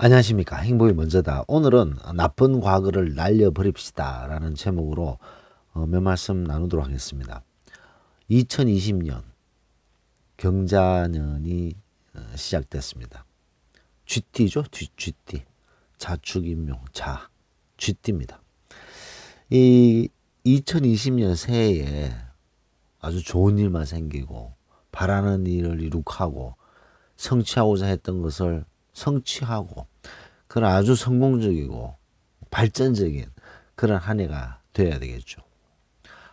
안녕하십니까. 행복이 먼저다. 오늘은 나쁜 과거를 날려버립시다 라는 제목으로 몇 말씀 나누도록 하겠습니다. 2020년 경자년이 시작됐습니다. 쥐띠죠. 쥐띠. 자축인묘 자. 쥐띠입니다. 이 2020년 새해에 아주 좋은 일만 생기고 바라는 일을 이룩하고 성취하고자 했던 것을 성취하고 그런 아주 성공적이고 발전적인 그런 한 해가 되어야 되겠죠.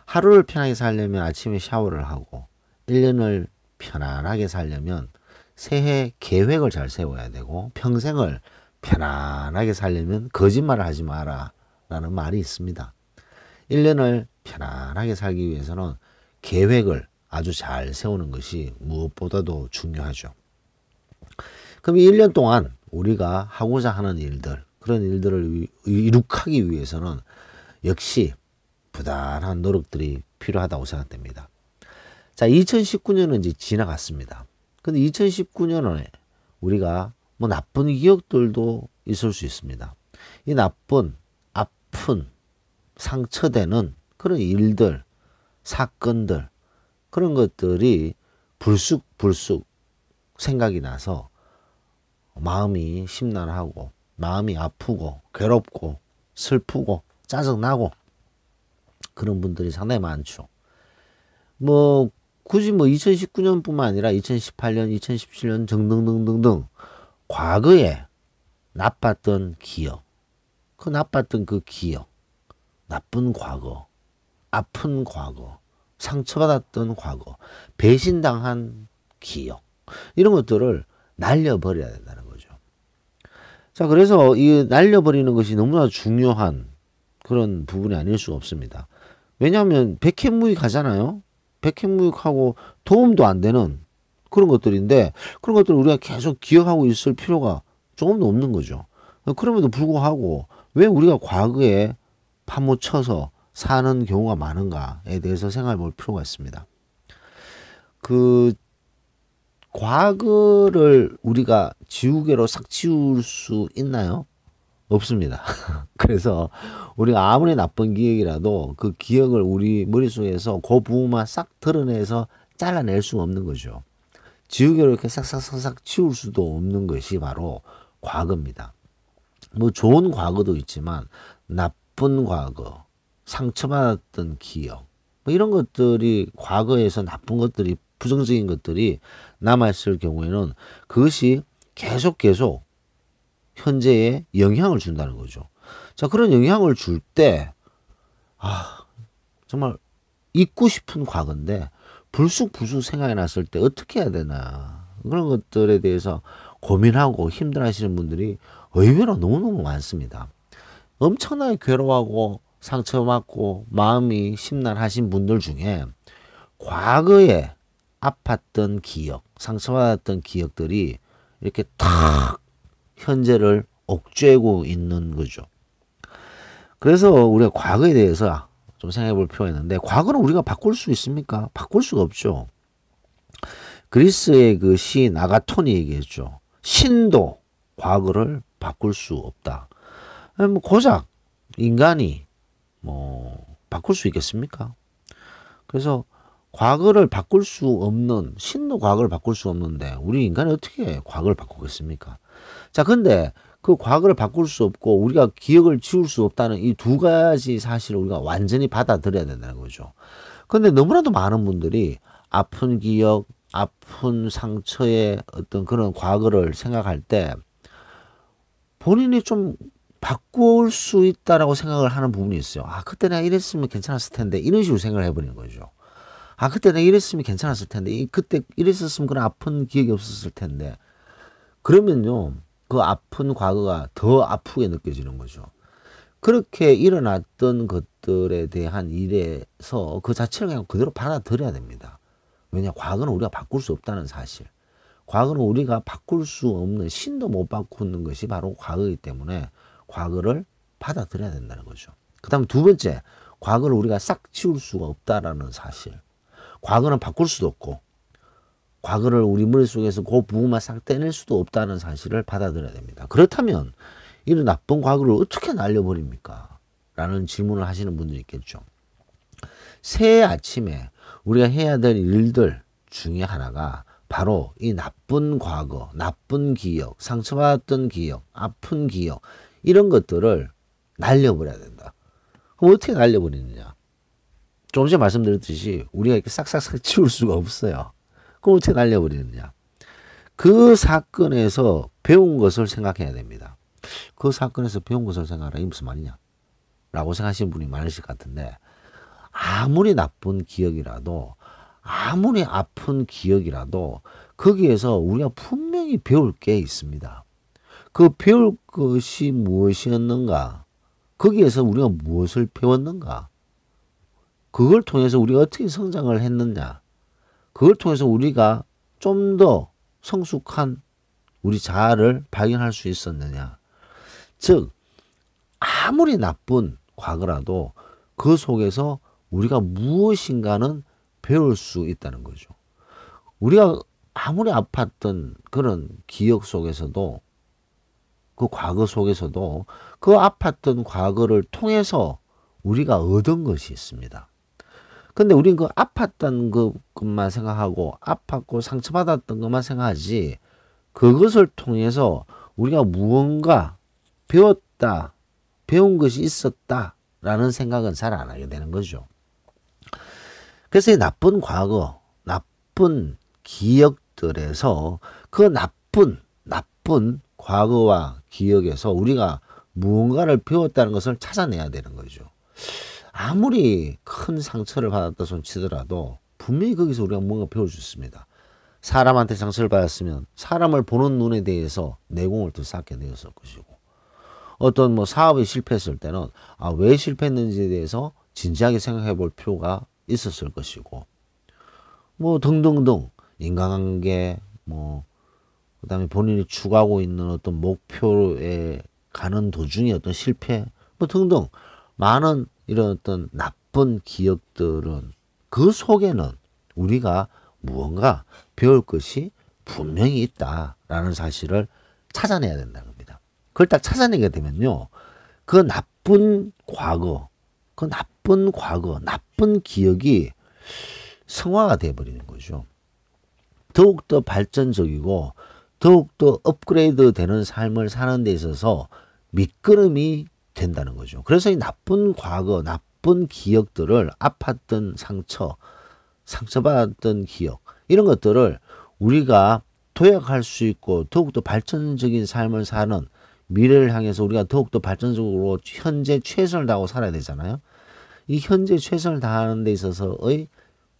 하루를 편하게 살려면 아침에 샤워를 하고 1년을 편안하게 살려면 새해 계획을 잘 세워야 되고 평생을 편안하게 살려면 거짓말을 하지 마라 라는 말이 있습니다. 1년을 편안하게 살기 위해서는 계획을 아주 잘 세우는 것이 무엇보다도 중요하죠. 그럼 1년 동안 우리가 하고자 하는 일들, 그런 일들을 이룩하기 위해서는 역시 부단한 노력들이 필요하다고 생각됩니다. 자, 2019년은 이제 지나갔습니다. 근데 2019년에 우리가 뭐 나쁜 기억들도 있을 수 있습니다. 이 나쁜, 아픈, 상처되는 그런 일들, 사건들, 그런 것들이 불쑥 생각이 나서 마음이 심란하고 마음이 아프고 괴롭고 슬프고 짜증나고 그런 분들이 상당히 많죠. 뭐 굳이 뭐 2019년뿐만 아니라 2018년, 2017년 등등등등등 과거에 나빴던 기억, 그 나빴던 그 기억, 나쁜 과거, 아픈 과거, 상처받았던 과거, 배신당한 기억 이런 것들을 날려버려야 된다는 거죠. 자, 그래서 이 날려버리는 것이 너무나 중요한 그런 부분이 아닐 수가 없습니다. 왜냐하면 백해무익하잖아요. 백해무익하고 도움도 안 되는 그런 것들인데 그런 것들을 우리가 계속 기억하고 있을 필요가 조금도 없는 거죠. 그럼에도 불구하고 왜 우리가 과거에 파묻혀서 사는 경우가 많은가에 대해서 생각해 볼 필요가 있습니다. 그 과거를 우리가 지우개로 싹 지울 수 있나요? 없습니다. 그래서 우리가 아무리 나쁜 기억이라도 그 기억을 우리 머릿속에서 그 부분만 싹 드러내서 잘라낼 수 없는 거죠. 지우개로 이렇게 싹싹싹싹 치울 수도 없는 것이 바로 과거입니다. 뭐 좋은 과거도 있지만 나쁜 과거, 상처받았던 기억, 뭐 이런 것들이 과거에서 나쁜 것들이 부정적인 것들이 남아있을 경우에는 그것이 계속 현재에 영향을 준다는 거죠. 자, 그런 영향을 줄 때, 정말 잊고 싶은 과거인데, 불쑥 생각이 났을 때 어떻게 해야 되나. 그런 것들에 대해서 고민하고 힘들어 하시는 분들이 의외로 너무너무 많습니다. 엄청나게 괴로워하고 상처받고 마음이 심란하신 분들 중에 과거에 아팠던 기억, 상처받았던 기억들이 이렇게 탁 현재를 옥죄고 있는 거죠. 그래서 우리가 과거에 대해서 좀 생각해 볼 필요가 있는데 과거는 우리가 바꿀 수 있습니까? 바꿀 수가 없죠. 그리스의 그 시인 아가톤이 얘기했죠. 신도 과거를 바꿀 수 없다. 뭐 고작 인간이 뭐 바꿀 수 있겠습니까? 그래서 과거를 바꿀 수 없는 신도 과거를 바꿀 수 없는데 우리 인간이 어떻게 과거를 바꾸겠습니까? 자, 근데 그 과거를 바꿀 수 없고 우리가 기억을 지울 수 없다는 이 두 가지 사실을 우리가 완전히 받아들여야 된다는 거죠. 근데 너무나도 많은 분들이 아픈 기억, 아픈 상처의 어떤 그런 과거를 생각할 때 본인이 좀 바꿀 수 있다라고 생각을 하는 부분이 있어요. 아, 그때 내가 이랬으면 괜찮았을 텐데 이런 식으로 생각을 해버리는 거죠. 아, 그때 내가 이랬으면 괜찮았을 텐데 그때 이랬었으면 그런 아픈 기억이 없었을 텐데 그러면요 그 아픈 과거가 더 아프게 느껴지는 거죠. 그렇게 일어났던 것들에 대한 일에서 그 자체를 그냥 그대로 받아들여야 됩니다. 왜냐, 과거는 우리가 바꿀 수 없다는 사실. 과거는 우리가 바꿀 수 없는, 신도 못 바꾸는 것이 바로 과거이기 때문에 과거를 받아들여야 된다는 거죠. 그 다음 두 번째, 과거를 우리가 싹 지울 수가 없다라는 사실. 과거는 바꿀 수도 없고 과거를 우리 머릿속에서 그 부분만 싹 떼낼 수도 없다는 사실을 받아들여야 됩니다. 그렇다면 이런 나쁜 과거를 어떻게 날려버립니까? 라는 질문을 하시는 분들이 있겠죠. 새해 아침에 우리가 해야 될 일들 중에 하나가 바로 이 나쁜 과거, 나쁜 기억, 상처받았던 기억, 아픈 기억 이런 것들을 날려버려야 된다. 그럼 어떻게 날려버리느냐? 조금 전에 말씀드렸듯이 우리가 이렇게 싹싹싹 치울 수가 없어요. 그럼 어떻게 날려버리느냐? 그 사건에서 배운 것을 생각해야 됩니다. 그 사건에서 배운 것을 생각하라. 이게 무슨 말이냐? 라고 생각하시는 분이 많으실 것 같은데 아무리 나쁜 기억이라도 아무리 아픈 기억이라도 거기에서 우리가 분명히 배울 게 있습니다. 그 배울 것이 무엇이었는가? 거기에서 우리가 무엇을 배웠는가? 그걸 통해서 우리가 어떻게 성장을 했느냐? 그걸 통해서 우리가 좀 더 성숙한 우리 자아를 발견할 수 있었느냐? 즉 아무리 나쁜 과거라도 그 속에서 우리가 무엇인가는 배울 수 있다는 거죠. 우리가 아무리 아팠던 그런 기억 속에서도 그 과거 속에서도 그 아팠던 과거를 통해서 우리가 얻은 것이 있습니다. 근데 우리는 그 아팠던 것만 생각하고 아팠고 상처받았던 것만 생각하지 그것을 통해서 우리가 무언가 배웠다, 배운 것이 있었다라는 생각은 잘 안 하게 되는 거죠. 그래서 이 나쁜 과거, 나쁜 기억들에서 그 나쁜 과거와 기억에서 우리가 무언가를 배웠다는 것을 찾아내야 되는 거죠. 아무리 큰 상처를 받았다 손 치더라도 분명히 거기서 우리가 뭔가 배울 수 있습니다. 사람한테 상처를 받았으면 사람을 보는 눈에 대해서 내공을 더 쌓게 되었을 것이고 어떤 뭐 사업이 실패했을 때는 왜 실패했는지에 대해서 진지하게 생각해 볼 필요가 있었을 것이고 뭐 등등등 인간관계 뭐 그다음에 본인이 추구하고 있는 어떤 목표에 가는 도중에 어떤 실패 뭐 등등 많은 이런 어떤 나쁜 기억들은 그 속에는 우리가 무언가 배울 것이 분명히 있다라는 사실을 찾아내야 된다는 겁니다. 그걸 딱 찾아내게 되면요. 그 나쁜 과거, 나쁜 기억이 성화가 되어버리는 거죠. 더욱더 발전적이고 더욱더 업그레이드 되는 삶을 사는 데 있어서 밑거름이 된다는 거죠. 그래서 이 나쁜 과거, 나쁜 기억들을 아팠던 상처받았던 기억 이런 것들을 우리가 도약할 수 있고 더욱더 발전적인 삶을 사는 미래를 향해서 우리가 더욱더 발전적으로 현재 최선을 다하고 살아야 되잖아요. 이 현재 최선을 다하는 데 있어서의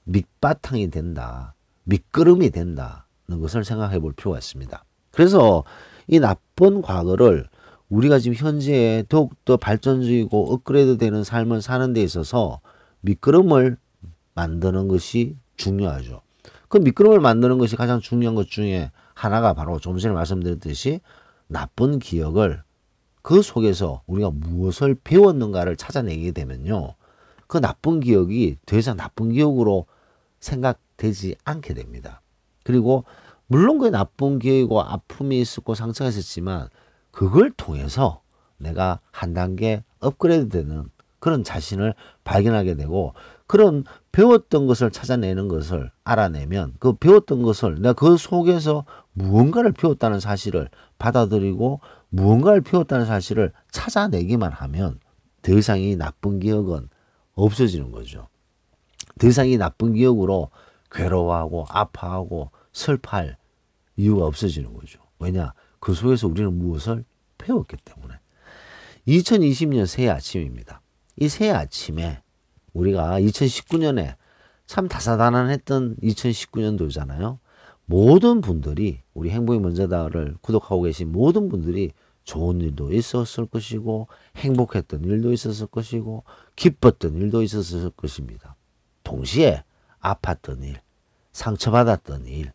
밑바탕이 된다. 밑거름이 된다는 것을 생각해 볼 필요가 있습니다. 그래서 이 나쁜 과거를 우리가 지금 현재에 더욱더 발전적이고 업그레이드 되는 삶을 사는 데 있어서 밑거름을 만드는 것이 중요하죠. 그 밑거름을 만드는 것이 가장 중요한 것 중에 하나가 바로 좀 전에 말씀드렸듯이 나쁜 기억을 그 속에서 우리가 무엇을 배웠는가를 찾아내게 되면요. 그 나쁜 기억이 더 이상 나쁜 기억으로 생각되지 않게 됩니다. 그리고 물론 그 나쁜 기억이고 아픔이 있었고 상처가 있었지만 그걸 통해서 내가 한 단계 업그레이드 되는 그런 자신을 발견하게 되고 그런 배웠던 것을 찾아내는 것을 알아내면 그 배웠던 것을 내가 그 속에서 무언가를 배웠다는 사실을 받아들이고 무언가를 배웠다는 사실을 찾아내기만 하면 더 이상 이 나쁜 기억은 없어지는 거죠. 더 이상 이 나쁜 기억으로 괴로워하고 아파하고 슬퍼할 이유가 없어지는 거죠. 왜냐? 그 속에서 우리는 무엇을 배웠기 때문에. 2020년 새해 아침입니다. 이 새해 아침에 우리가 2019년에 참 다사다난했던 2019년도잖아요. 모든 분들이 우리 행복이 먼저다를 구독하고 계신 모든 분들이 좋은 일도 있었을 것이고 행복했던 일도 있었을 것이고 기뻤던 일도 있었을 것입니다. 동시에 아팠던 일, 상처받았던 일,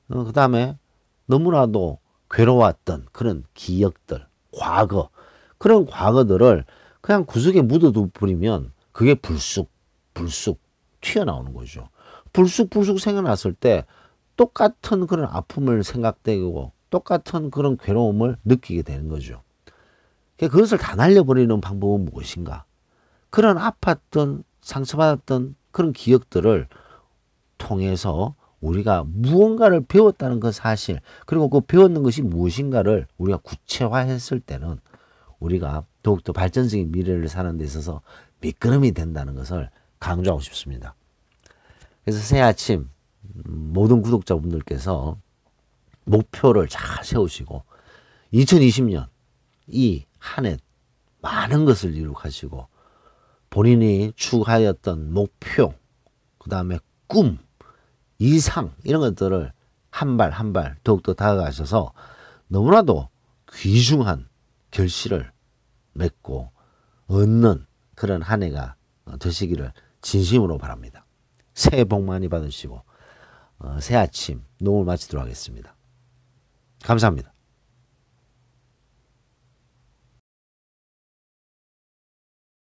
그 다음에 너무나도 괴로웠던 그런 기억들, 과거, 그런 과거들을 그냥 구석에 묻어두 버리면 그게 불쑥 튀어나오는 거죠. 불쑥 생각났을 때 똑같은 그런 아픔을 생각되고 똑같은 그런 괴로움을 느끼게 되는 거죠. 그것을 다 날려버리는 방법은 무엇인가? 그런 아팠던 상처받았던 그런 기억들을 통해서 우리가 무언가를 배웠다는 그 사실, 그리고 그 배웠는 것이 무엇인가를 우리가 구체화했을 때는 우리가 더욱더 발전적인 미래를 사는 데 있어서 미끄럼이 된다는 것을 강조하고 싶습니다. 그래서 새해 아침 모든 구독자분들께서 목표를 잘 세우시고 2020년 이 한 해 많은 것을 이룩하시고 본인이 추구하였던 목표, 그 다음에 꿈, 이상 이런 것들을 한 발 한 발 더욱더 다가가셔서 너무나도 귀중한 결실을 맺고 얻는 그런 한 해가 되시기를 진심으로 바랍니다. 새해 복 많이 받으시고 새 아침 녹음을 마치도록 하겠습니다. 감사합니다.